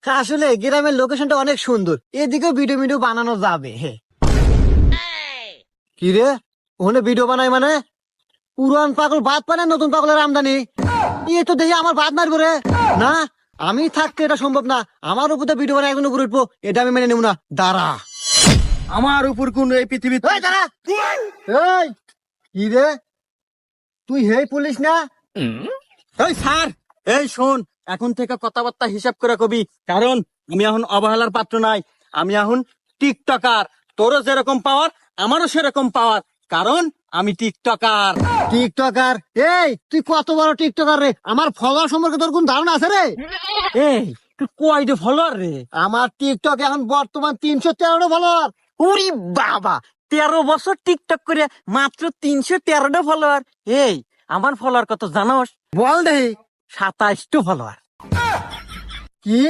আসলে গ্রামের লোকেশনটা অনেক সুন্দর, এদিকেও ভিডিও ভিডিও বানানো যাবে। হে কি রে, ওখানে ভিডিও বানাই মানে পুরান পাগল বাদ পানে নতুন পাগলের আমদানি। এ তো দেখি আমার বাদ মারবো রে। না, আমি থাকতে এটা সম্ভব না। আমার উপর তো ভিডিও বানাই একজন উপরে উঠবো, এটা আমি মেনে নেব না। দাঁড়া, আমার উপর কোন এই পৃথিবীতে এই দাঁড়া। এই কি রে, তুই হেই পুলিশ না? এই স্যার, এই শোন, এখন থেকে কথাবার্তা হিসাব করে কবি, কারণ আমি এখন অবহেলার পাত্র নাই। আমি এখন টিকটকার। তোরও যেরকম পাওয়ার আমারও সেরকম পাওয়ার, কারণ আমি টিকটকার। টিকটকার? এই তুই কত বড় টিকটকার রে? আমার ফলোয়ার সম্পর্কে তোর কোন ধারণা আছে রে? এই তুই কয়টা ফলোয়ার রে? আমার টিকটক এখন বর্তমান 313টা ফলোয়ার। উরি বাবা, 13 বছর টিকটক করে মাত্র 313টা ফলোয়ার। এই আমার ফলোয়ার কত জানোস? বল দেহি। 27টা ফলোয়ার। কি